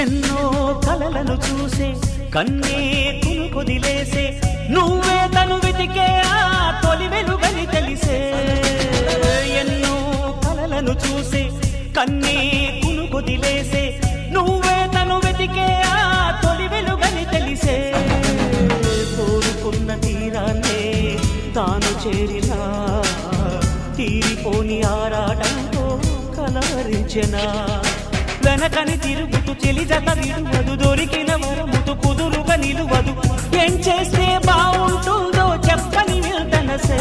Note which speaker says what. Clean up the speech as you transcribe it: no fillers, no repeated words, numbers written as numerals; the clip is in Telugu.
Speaker 1: ఎన్నో కలలను చూసే కన్నే కొదిలేసే నువ్వే తను వెతికే ఆ తొలి వెలుగని తెలిసే ఎన్నో కలలను చూసే కన్నే కొదిలేసే నువ్వే తను వెతికే ఆ తొలి వెలుగని తెలిసే కోరుకున్న తీరాన్నే తాను చేరినా తీరిపోని ఆరాటంతో కలవరించెనా వెనకని తిరుగుతూ చెలి జత విడువదు దొరికిన వరముతు కుదురుగా నిలువదు ఏం చేస్తే బాగుంటుందో చెప్పని నిల్తనసే